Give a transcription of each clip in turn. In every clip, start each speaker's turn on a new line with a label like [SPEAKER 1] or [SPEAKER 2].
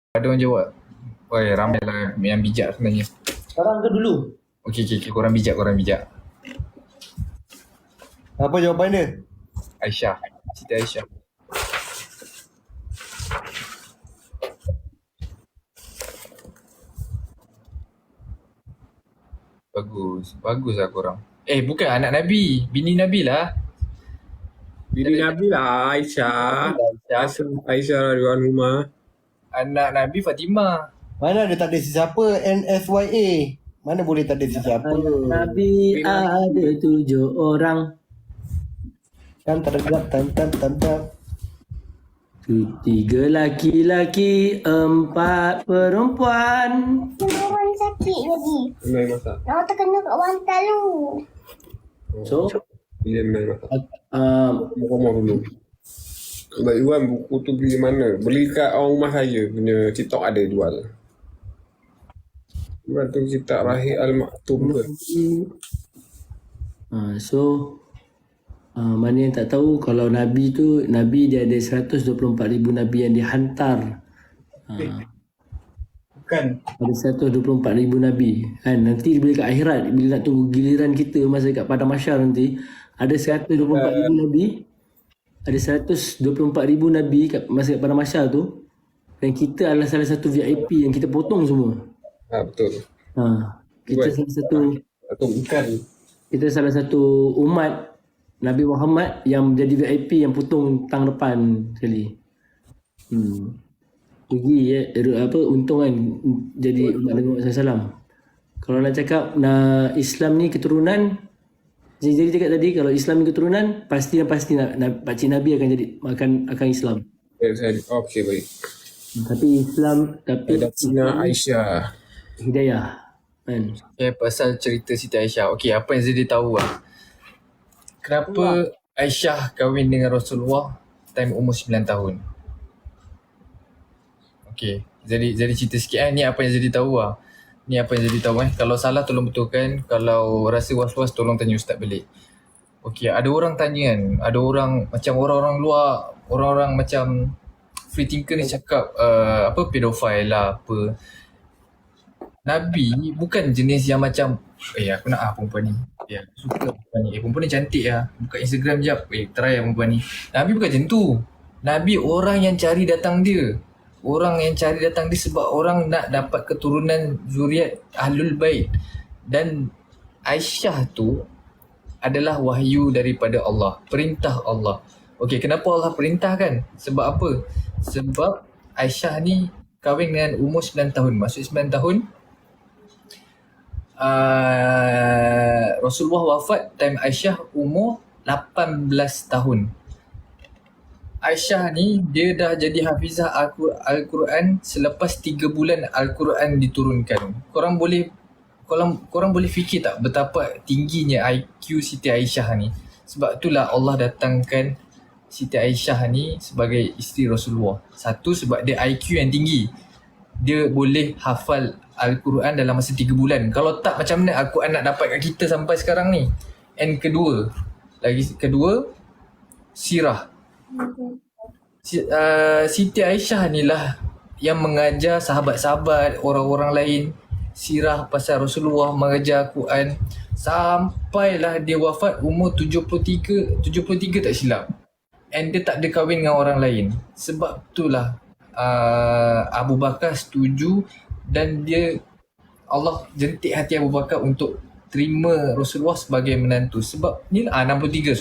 [SPEAKER 1] Ada orang jawab. Oi, ramai lah yang bijak sebenarnya.
[SPEAKER 2] Sekarang ke dulu?
[SPEAKER 1] Okey. Korang bijak.
[SPEAKER 2] Apa jawapan dia?
[SPEAKER 1] Aisyah. Siti Aisyah. Bagus lah korang. Bukan anak Nabi. Bini Nabi lah.
[SPEAKER 3] Bini Nabi lah Aisyah.
[SPEAKER 1] Aisyah.
[SPEAKER 3] Aisyah radhiyallahu anha.
[SPEAKER 1] Anak Nabi Fatimah.
[SPEAKER 2] Mana ada tak ada sesiapa NFYA? Mana boleh tak ada sesiapa?
[SPEAKER 4] Nabi ada 7 orang.
[SPEAKER 2] Kan tergap tam.
[SPEAKER 4] 3 laki-laki, 4 perempuan.
[SPEAKER 5] Orang sakit lagi.
[SPEAKER 3] Menai masak.
[SPEAKER 5] Nak terkena kat wantal tu.
[SPEAKER 4] So,
[SPEAKER 3] Dia menai masak.
[SPEAKER 4] uh,
[SPEAKER 3] Dulu. Sebab Iwan buku tu beli mana? Beli kat orang rumah saya punya TikTok ada jual. Iwan tu cerita Rahim Al-Maktum ke?
[SPEAKER 4] mana yang tak tahu kalau Nabi tu, Nabi dia ada 124,000 Nabi yang dihantar.
[SPEAKER 2] Bukan.
[SPEAKER 4] Ada 124,000 Nabi kan. Nanti bila kat akhirat, bila nak tunggu giliran kita masa kat padang mahsyar nanti, ada 124,000 Nabi. Ada 124,000 Nabi kat masa kat padang mahsyar tu. Dan kita adalah salah satu VIP yang kita potong semua.
[SPEAKER 3] Betul.
[SPEAKER 4] Kita
[SPEAKER 3] Buat.
[SPEAKER 4] salah satu
[SPEAKER 3] Atau bukan.
[SPEAKER 4] kita salah satu umat Nabi Muhammad yang jadi VIP yang potong tang depan sekali. Rugi untung kan jadi umat Nabi Muhammad SAW. Kalau nak cakap Islam ni keturunan, jadi cakap tadi kalau Islam ni keturunan, pasti nak pakcik Nabi akan jadi akan Islam.
[SPEAKER 3] Okey, baik.
[SPEAKER 4] Tapi
[SPEAKER 3] Ada Tina Aisyah.
[SPEAKER 4] hidayah kan.
[SPEAKER 1] Pasal cerita Siti Aisyah. Okey, apa yang Zedi tahu lah. Kenapa Aisyah kahwin dengan Rasulullah time umur 9 tahun? Okey, jadi cerita sikit ni apa yang Zedi tahu lah. Ni apa yang Zedi tahu Kalau salah tolong betulkan. Kalau rasa was-was tolong tanya Ustaz balik. Okey, ada orang tanya kan. Ada orang macam orang-orang luar, orang-orang macam free thinker ni cakap pedofile lah apa. Nabi bukan jenis yang macam aku nak perempuan ni. Suka perempuan ni. Perempuan ni cantik lah. Buka Instagram jap. Try lah perempuan ni. Nabi bukan macam tu. Nabi orang yang cari datang dia. Orang yang cari datang dia sebab orang nak dapat keturunan zuriat Ahlul Bait. Dan Aisyah tu adalah wahyu daripada Allah. Perintah Allah. Okey, kenapa Allah perintahkan? Sebab apa? Sebab Aisyah ni kahwin dengan umur 9 tahun. Maksud 9 tahun, Rasulullah wafat time Aisyah umur 18 tahun. Aisyah ni dia dah jadi hafizah Al-Quran selepas 3 bulan Al-Quran diturunkan. Korang boleh fikir tak betapa tingginya IQ Siti Aisyah ni? Sebab itulah Allah datangkan Siti Aisyah ni sebagai isteri Rasulullah. Satu, sebab dia IQ yang tinggi. Dia boleh hafal Al-Quran dalam masa 3 bulan. Kalau tak, macam mana Al-Quran nak dapat kat kita sampai sekarang ni? And kedua, sirah. Siti Aisyah ni lah yang mengajar sahabat-sahabat, orang-orang lain sirah pasal Rasulullah, mengajar Quran sampailah dia wafat umur 73 tak silap. And dia tak ada kahwin dengan orang lain. Sebab itulah Abu Bakar setuju dan Allah jentik hati Abu Bakar untuk terima Rasulullah sebagai menantu. Sebab ni 63.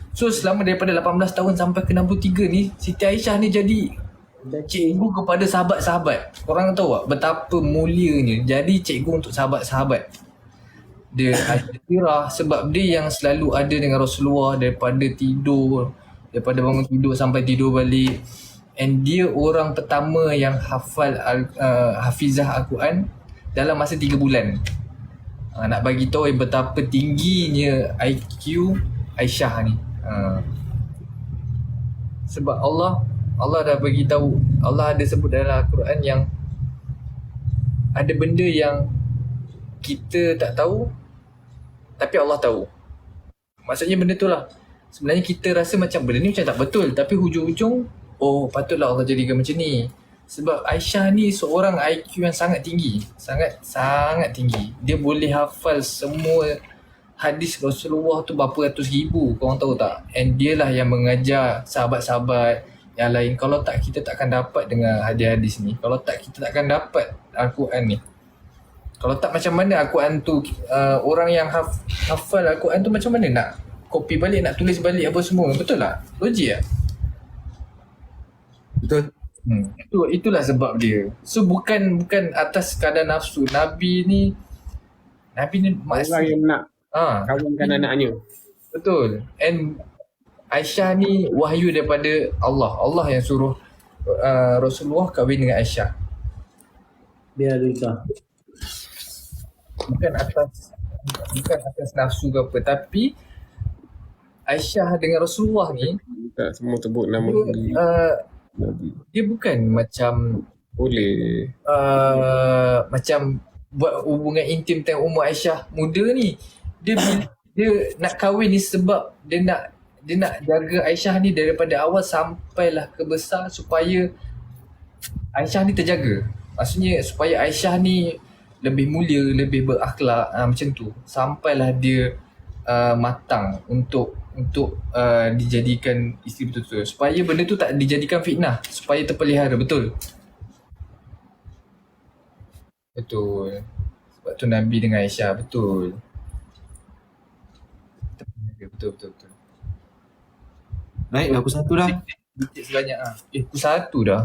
[SPEAKER 1] So selama daripada 18 tahun sampai ke 63 ni, Siti Aisyah ni jadi cikgu kepada sahabat-sahabat. Korang tahu tak betapa mulianya jadi cikgu untuk sahabat-sahabat. Dia ada sirah sebab dia yang selalu ada dengan Rasulullah daripada bangun tidur sampai tidur balik. And dia orang pertama yang hafal hafizah Al-Quran dalam masa 3 bulan. Nak bagi tahu betapa tingginya IQ Aisyah ni. Sebab Allah dah bagi tahu, Allah ada sebut dalam Al-Quran yang ada benda yang kita tak tahu tapi Allah tahu. Maksudnya benda tu lah, sebenarnya kita rasa macam benda ni macam tak betul, tapi hujung-hujung patutlah Allah jadikan macam ni. Sebab Aisyah ni seorang IQ yang sangat tinggi. Sangat tinggi. Dia boleh hafal semua hadis Rasulullah tu berapa ratus ribu, korang tahu tak? And dia lah yang mengajar sahabat-sahabat yang lain. Kalau tak, kita takkan dapat dengan hadis-hadis ni. Kalau tak, kita takkan dapat Al-Quran ni. Kalau tak, macam mana Al-Quran tu, orang yang hafal Al-Quran tu macam mana nak copy balik, nak tulis balik apa semua? Betul tak? Logik tak?
[SPEAKER 2] Betul.
[SPEAKER 1] Itulah sebab dia. So bukan atas kadar nafsu. Nabi ni
[SPEAKER 3] Orang yang nak kawinkan anaknya.
[SPEAKER 1] Betul. And Aisyah ni wahyu daripada Allah. Allah yang suruh Rasulullah kahwin dengan Aisyah.
[SPEAKER 4] Biar nikah.
[SPEAKER 1] Bukan atas nafsu ke apa. Tapi Aisyah dengan Rasulullah ni
[SPEAKER 3] Tak semua sebut nama Nabi.
[SPEAKER 1] dia bukan macam
[SPEAKER 3] Boleh.
[SPEAKER 1] macam buat hubungan intim dengan umur Aisyah muda ni. Dia nak kahwin ni sebab dia nak jaga Aisyah ni daripada awal sampailah ke besar supaya Aisyah ni terjaga. Maksudnya supaya Aisyah ni lebih mulia, lebih berakhlak, macam tu. Sampailah dia matang untuk dijadikan isteri betul-betul. Supaya benda tu tak dijadikan fitnah, supaya terpelihara, betul? Betul. Sebab tu Nabi dengan Aisyah, betul. Betul.
[SPEAKER 2] Baik, aku satu dah.
[SPEAKER 1] Dikit sebanyak pukul 1 dah.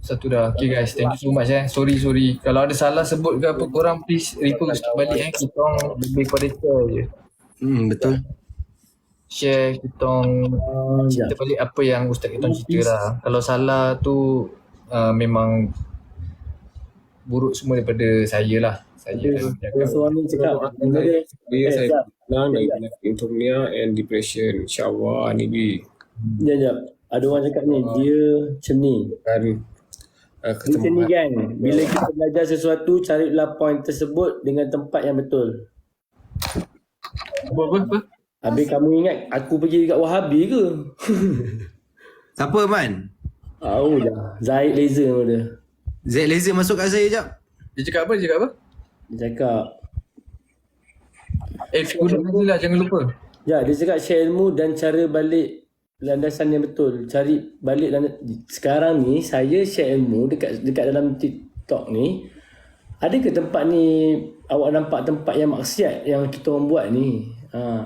[SPEAKER 2] Satu dah.
[SPEAKER 1] Okay guys, thank you so much Sorry. Kalau ada salah sebut ke apa, korang please repost balik kita orang lebih pada share je.
[SPEAKER 2] Betul.
[SPEAKER 1] Share kita orang cerita balik apa yang ustaz kita orang cerita lah. Kalau salah tu memang buruk semua daripada saya lah.
[SPEAKER 4] Suami cakap
[SPEAKER 3] Dia saya bilang dari penyakit insomnia and depression. InsyaAllah ni bi.
[SPEAKER 4] Sekejap. Ada orang cakap ni, dia cerni.
[SPEAKER 3] Kan
[SPEAKER 4] Dia cerni kan. Bila kita belajar sesuatu, carilah point tersebut dengan tempat yang betul.
[SPEAKER 1] Apa?
[SPEAKER 4] Habis kamu ingat aku pergi dekat Wahabi ke?
[SPEAKER 2] Siapa Man?
[SPEAKER 4] Tahu dah. Zahid Laser nama dia.
[SPEAKER 2] Zaid Laser masuk kat saya jap.
[SPEAKER 1] Dia cakap apa?
[SPEAKER 4] Dia cakap,
[SPEAKER 1] Guna je lah, jangan lupa.
[SPEAKER 4] dia cakap share ilmu dan cara balik landasan yang betul. Cari balik sekarang ni saya share ilmu dekat dalam TikTok ni. Ada ke tempat ni awak nampak tempat yang maksiat yang kita orang buat ni?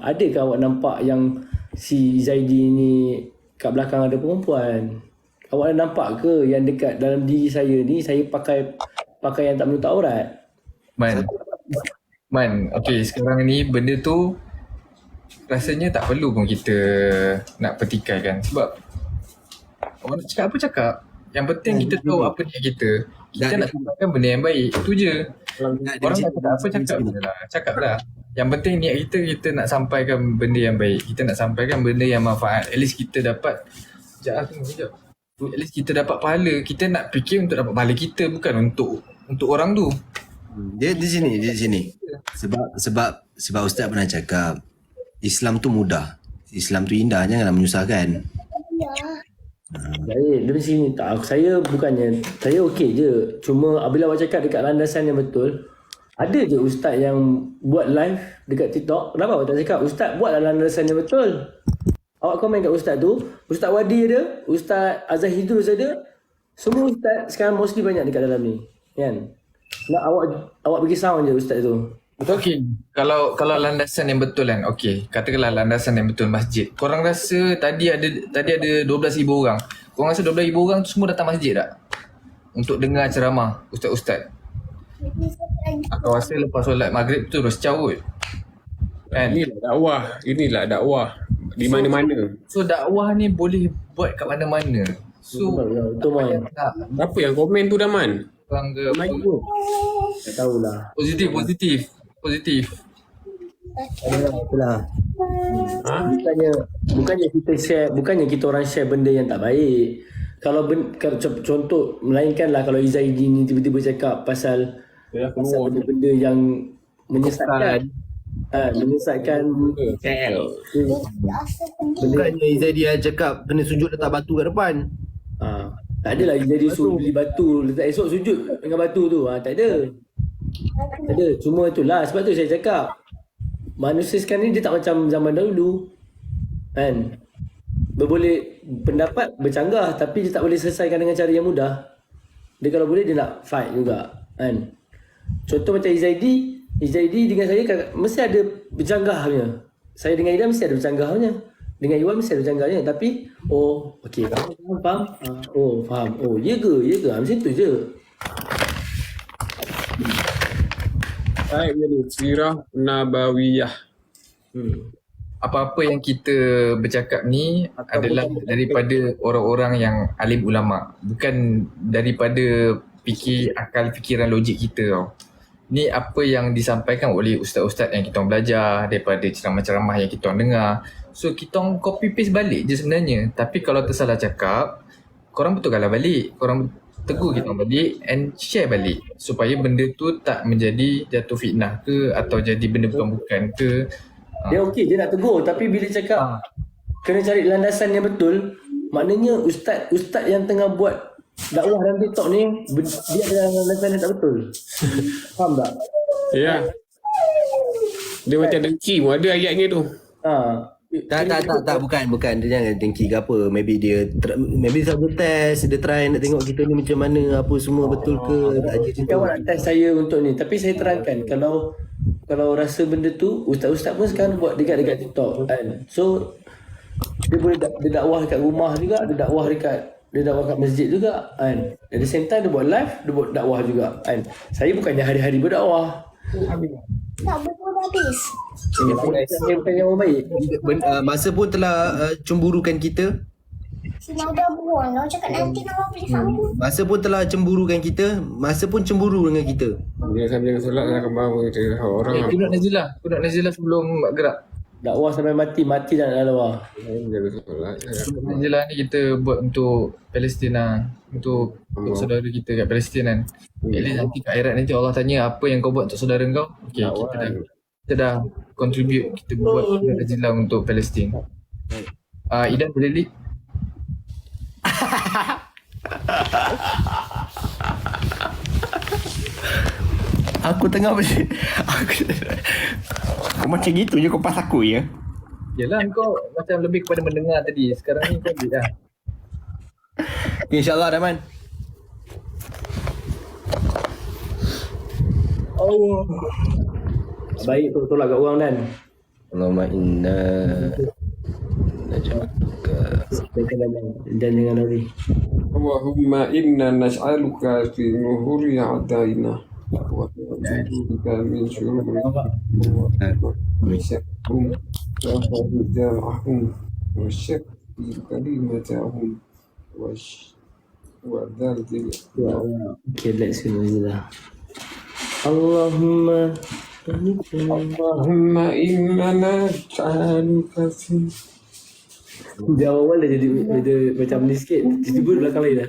[SPEAKER 4] Ada ke awak nampak yang si Zaidi ni kat belakang ada perempuan? Awak ada nampak ke yang dekat dalam diri saya ni saya pakai yang tak menutup aurat?
[SPEAKER 1] Man, okay, sekarang ni benda tu rasanya tak perlu pun kita nak petikaikan. Sebab orang nak cakap apa cakap. Yang penting kita tahu apa niat kita. Kita nak sampaikan benda yang baik. Itu je. Orang nak cakap apa cakap lah. Yang penting niat kita nak sampaikan benda yang baik. Kita nak sampaikan benda yang manfaat. At least kita dapat Sekejap. At least kita dapat pahala. Kita nak fikir untuk dapat pahala kita, bukan untuk orang tu.
[SPEAKER 2] Dia di sini. Sebab ustaz pernah cakap Islam tu mudah. Islam tu indah, janganlah menyusahkan.
[SPEAKER 4] Saya dari sini tak, saya okey je. Cuma apabila awak cakap dekat landasan yang betul, ada je ustaz yang buat live dekat TikTok. Kenapa awak tak cakap ustaz buatlah landasan yang betul? Awak komen kat ustaz tu, Ustaz Wadi ada, Ustaz Azhar Hidrus ada. Semua ustaz sekarang mostly banyak dekat dalam ni, kan? Nak awak bagi sound je ustaz tu.
[SPEAKER 1] Okay, kalau landasan yang betul kan, okay, katakanlah landasan yang betul masjid. Korang rasa tadi ada 12,000 orang. Korang rasa 12,000 orang tu semua datang masjid tak? Untuk dengar ceramah ustaz-ustaz. Aku rasa lepas solat maghrib tu terus caut. Kan?
[SPEAKER 3] Inilah dakwah di mana-mana.
[SPEAKER 1] So dakwah ni boleh buat kat mana-mana. So
[SPEAKER 4] Betul Man.
[SPEAKER 3] Apa yang komen tu dah Man?
[SPEAKER 1] Orang ke apa?
[SPEAKER 4] Tak tahulah.
[SPEAKER 1] Positif.
[SPEAKER 4] Itulah. Bukannya kita orang share benda yang tak baik. Kalau contoh melainkanlah kalau Izaidi ni tiba-tiba cakap pasal benda-benda yang menyesatkan. Menyesatkan
[SPEAKER 2] Bukannya Izaidi cakap kena sujud letak batu kat depan.
[SPEAKER 4] Tak adalah jadi beli batu letak esok sujud dengan batu tu. Tak ada. Tak ada. Cuma itulah sebab tu saya cakap manusia sekarang ni dia tak macam zaman dahulu. Kan? Boleh pendapat bercanggah tapi dia tak boleh selesaikan dengan cara yang mudah. Dia kalau boleh dia nak fight juga. Kan? Contoh macam Izaidi dengan saya mesti ada bercanggahnya. Saya dengan Ida mesti ada bercanggahnya. Dengan Iwan mesti ada bercanggahnya. Tapi, okey. Faham? Faham. Ya ke? Macam tu je.
[SPEAKER 3] Baik, jadi sirah nabawiyah.
[SPEAKER 1] Apa-apa yang kita bercakap ni adalah daripada orang-orang yang alim ulama, bukan daripada akal fikiran logik kita tau. Ni apa yang disampaikan oleh ustaz-ustaz yang kita orang belajar, daripada ceramah-ceramah yang kita orang dengar. So kita orang copy paste balik je sebenarnya. Tapi kalau tersalah cakap, korang betulkanlah balik, korang tegur kita orang balik and share balik supaya benda tu tak menjadi jatuh fitnah ke atau jadi benda bukan-bukan ke.
[SPEAKER 4] Dia okey, dia nak tegur. Tapi bila cakap kena cari landasan yang betul, maknanya ustaz yang tengah buat dakwah dalam TikTok ni, dia ada landasan yang tak betul. Faham tak?
[SPEAKER 3] Ya. Dia macam dengki pun ada ayatnya tu.
[SPEAKER 2] Tak, bukan. Dia jangan dengki ke apa. Maybe dia selalu test, dia try nak tengok kita ni macam mana, apa semua betul ke, tak je
[SPEAKER 4] Dia awak nak test saya untuk ni. Tapi saya terangkan kalau rasa benda tu, ustaz-ustaz pun sekarang buat dekat TikTok kan. So dia boleh dia dakwah dekat rumah juga, dia dakwah kat masjid juga kan. At the same time dia buat live, dia buat dakwah juga kan. Saya bukannya hari-hari berdakwah.
[SPEAKER 5] Tak betul habis.
[SPEAKER 4] Saya bukan yang orang baik.
[SPEAKER 2] Masa pun telah cemburukan kita.
[SPEAKER 5] Senang dah buang. Orang cakap nanti nama boleh sambung.
[SPEAKER 2] Masa pun telah cemburukan kita. Masa pun cemburu dengan kita.
[SPEAKER 3] Jangan solat lah ke bawah kita. Orang
[SPEAKER 1] Kunut Nazilah sebelum gerak.
[SPEAKER 4] Dakwah sampai mati dah nak dakwah.
[SPEAKER 3] jaga solat.
[SPEAKER 1] Kunut Nazilah ni kita buat untuk Palestin untuk saudara kita kat Palestin kan. At least nanti kat akhirat nanti Allah tanya apa yang kau buat untuk saudara kau. Okay, kita dah contribute, kita buat Kunut Nazilah untuk Palestin. Idan boleh lead?
[SPEAKER 2] Aku tengah Kau macam gitu je kau pas aku ya.
[SPEAKER 1] Yelah, kau macam lebih kepada mendengar tadi. Sekarang ni kau lead dah.
[SPEAKER 2] InsyaAllah Rahman.
[SPEAKER 4] Baik tu tolak kat orang Dan.
[SPEAKER 2] Allahumma inna naj'aluka
[SPEAKER 4] Dan dengan Nuri.
[SPEAKER 3] Allahumma inna nas'aluka fi nuhuri a'daina wa na'udzubika min syururi anfusihim wa fadilahum wa syakki kalimatahum wa dzalzil.
[SPEAKER 4] Okay, let's see Nazilah. Allahumma
[SPEAKER 3] Allahumma inna nas'aluka fi
[SPEAKER 4] dia awal dah jadi macam ni sikit. Tiba-tiba belakang lain dah.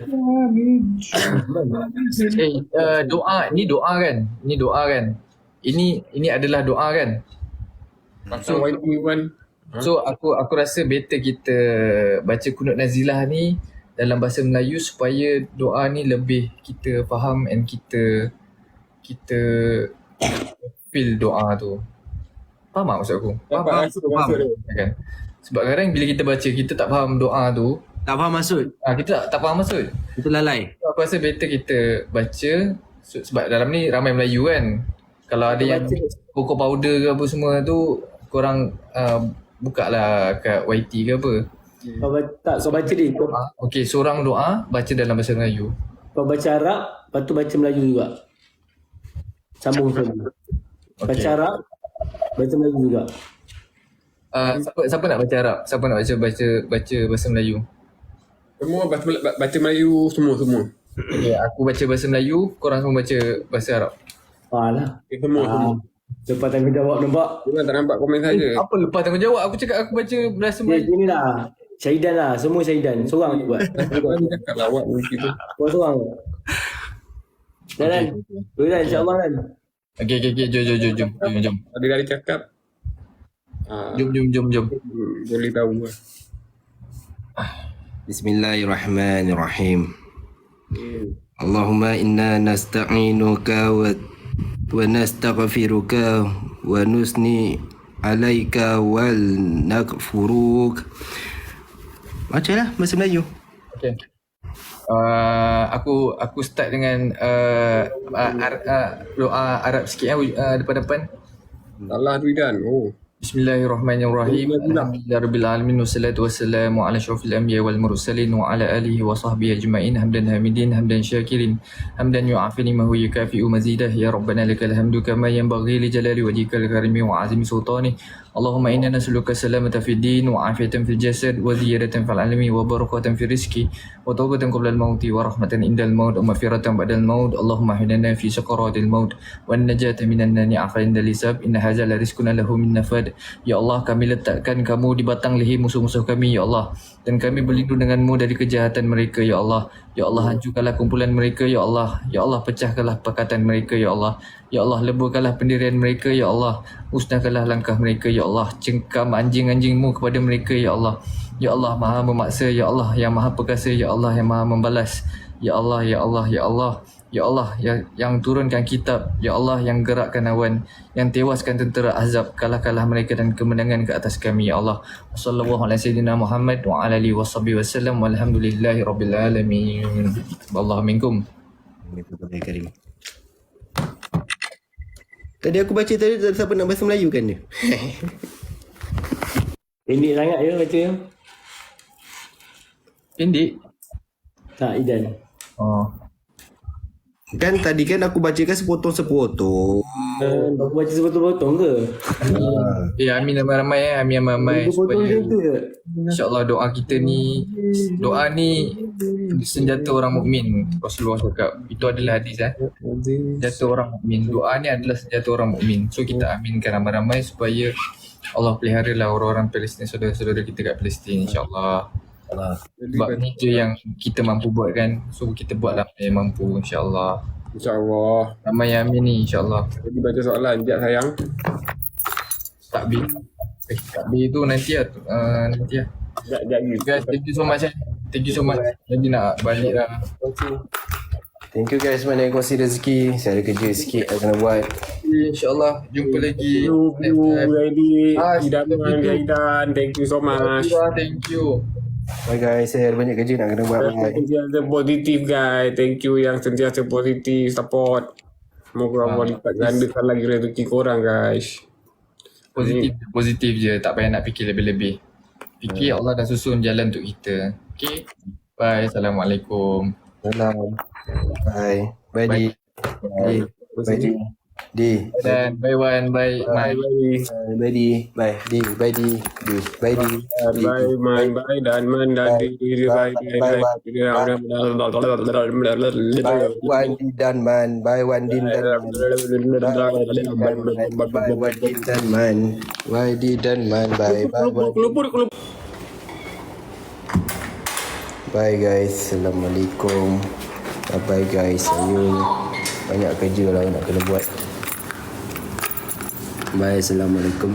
[SPEAKER 1] Doa ni doa kan? Ini adalah doa kan?
[SPEAKER 3] So,
[SPEAKER 1] So aku rasa better kita baca Kunut Nazilah ni dalam bahasa Melayu supaya doa ni lebih kita faham and kita feel doa tu. Faham tak maksud aku?
[SPEAKER 3] Faham.
[SPEAKER 1] Kan? Sebab kadang bila kita baca kita tak faham doa tu,
[SPEAKER 2] tak faham maksud.
[SPEAKER 1] kita tak faham maksud.
[SPEAKER 2] Kita lalai.
[SPEAKER 1] So, aku rasa better kita baca sebab dalam ni ramai Melayu kan. Kalau ada yang pokok powder ke apa semua tu, korang buka lah kat YT ke apa.
[SPEAKER 4] Kau baca ni.
[SPEAKER 1] Okey, seorang doa baca dalam bahasa Melayu.
[SPEAKER 4] Kau baca Arab, lepas tu baca Melayu juga. Sambung semua. Baca Arab, baca Melayu juga.
[SPEAKER 1] Siapa nak baca Arab? Siapa nak baca bahasa Melayu?
[SPEAKER 3] Semua baca Melayu semua.
[SPEAKER 1] Okay, aku baca bahasa Melayu, korang semua baca bahasa Arab.
[SPEAKER 4] Alah.
[SPEAKER 3] Semua.
[SPEAKER 4] Lepas tanggungjawab nampak.
[SPEAKER 3] Jangan tak nampak komen saja.
[SPEAKER 1] Apa lepas tanggungjawab? Aku cakap aku baca bahasa Melayu.
[SPEAKER 4] Gini lah. Syahidan lah. Semua Syahidan. Seorang tu buat.
[SPEAKER 3] Jangan cakap lawak begitu.
[SPEAKER 4] Kau seorang. Dan insyaAllah Dan.
[SPEAKER 1] Okay, jom.
[SPEAKER 3] Ada dari cakap.
[SPEAKER 1] Jom.
[SPEAKER 3] Boleh tahu lah.
[SPEAKER 2] Bismillahirrahmanirrahim. Allahumma inna nasta'inuka wa nastaghfiruka wa nusni alaika wal nakfuruk. Bacalah bahasa Melayu.
[SPEAKER 1] Okay. Aku start dengan doa Arab sikit depan-depan.
[SPEAKER 3] Allah Duidan. Oh.
[SPEAKER 1] Bismillahirrahmanirrahim. Alhamdulillahirabbil alamin wassalatu wassalamu ala asyrafil anbiya wal mursalin wa ala alihi wa sahbihi ajma'in hamdan hamidin hamdan syakirin hamdan yu'afini ma huwa yukafi'u mazidah ya rabbana lakal hamdu kama yanbaghi li jalali wajhikal karimi wa azimi sultani. Allahumma inna nas'aluka salamata fid din wa afiyatan fil jasad wa ziyadatan fil ilmi wa barakatan fil rizqi wa tawbatan qabla al mauti wa rahmatan indal maut wa maghfiratan ba'dal maut. Allahumma hinana fi sakaratil maut wan najata minan nani afan indal hisab inna hadza la rizquna lahu min nafad. Ya Allah, kami letakkan kamu di batang leher musuh-musuh kami ya Allah, dan kami berlindung denganmu dari kejahatan mereka ya Allah. Ya Allah, hancurkanlah kumpulan mereka ya Allah. Ya Allah, pecahkanlah pakatan mereka ya Allah. Ya Allah, leburkanlah pendirian mereka ya Allah. Musnahkanlah langkah mereka ya Allah. Cengkam anjing-anjingmu kepada mereka ya Allah. Ya Allah, Maha memaksa ya Allah, yang Maha perkasa ya Allah, yang Maha membalas. Ya Allah, ya Allah, ya Allah. Ya Allah, yang turunkan kitab. Ya Allah, yang gerakkan awan, yang tewaskan tentera Ahzab. Kalah-kalah mereka dan kemenangan ke atas kami ya Allah. Sallallahu ala sayyidina Muhammad wa ala alihi washabihi wasallam walhamdulillahi rabbil alamin. Wallahu minkum.
[SPEAKER 2] Karim. Tadi aku baca tadi tak siapa nak bahasa Melayu kan dia?
[SPEAKER 4] Pendek sangat je baca ya.
[SPEAKER 1] Pendek.
[SPEAKER 4] Tak, Idan.
[SPEAKER 1] Oh.
[SPEAKER 2] Kan tadi kan aku bacakan sepotong-sepotong.
[SPEAKER 4] Aku baca sepotong-potong ke?
[SPEAKER 1] Amin ramai-ramai Amin ramai
[SPEAKER 4] Potong
[SPEAKER 1] supaya
[SPEAKER 4] macam tu ke?
[SPEAKER 1] insya-Allah doa kita ni, doa ni senjata orang mukmin. Rasulullah cakap itu adalah hadis senjata orang mukmin. Doa ni adalah senjata orang mukmin. So kita aminkan ramai-ramai supaya Allah peliharalah orang-orang Palestin, saudara-saudara kita kat Palestin insya-Allah. Sebab ni je yang kita mampu buat kan. So kita buatlah yang mampu insya-Allah.
[SPEAKER 3] InsyaAllah.
[SPEAKER 1] Ramai amin ni insya-Allah.
[SPEAKER 3] Jadi baca soalan. Sekejap sayang.
[SPEAKER 1] Takbir. Takbir tu nanti lah. Nanti lah.
[SPEAKER 3] Sekejap ni.
[SPEAKER 1] Guys, thank you so much. Thank you so much. Jadi nak balik lah.
[SPEAKER 2] Thank you guys mana yang kongsi rezeki. Saya ada kerja sikit yang kena buat.
[SPEAKER 1] InsyaAllah jumpa lagi.
[SPEAKER 3] Thank you, ready.
[SPEAKER 1] Thank
[SPEAKER 3] Idan. Thank you so much.
[SPEAKER 1] Thank you.
[SPEAKER 2] Bye guys, saya ada banyak kerja nak kena buat. Bye.
[SPEAKER 3] Sentiasa positif guys. Thank you yang sentiasa positif support. Semoga Allah lipat gandakan lagi rezeki korang guys.
[SPEAKER 1] Positif je. Tak payah nak fikir lebih-lebih. Fikir Allah dah susun jalan untuk kita. Okay. Bye. Assalamualaikum.
[SPEAKER 2] Salam. Bye. Bye Di. Bye Di. Di.
[SPEAKER 1] Dan bye Wan. Bye Mai.
[SPEAKER 2] Bye Di. Bye Di. Bye Di. Bye Di.
[SPEAKER 3] Bye man. Bye dan man dan di. Bye.
[SPEAKER 2] Wan Di dan man. Bye Wan Di dan man. Bye Wan Di dan man. Bye Di dan man. Bye. Bye guys. Assalamualaikum. Bye guys. Ayo. Banyak kerja lah nak kena buat. Bye. Assalamualaikum.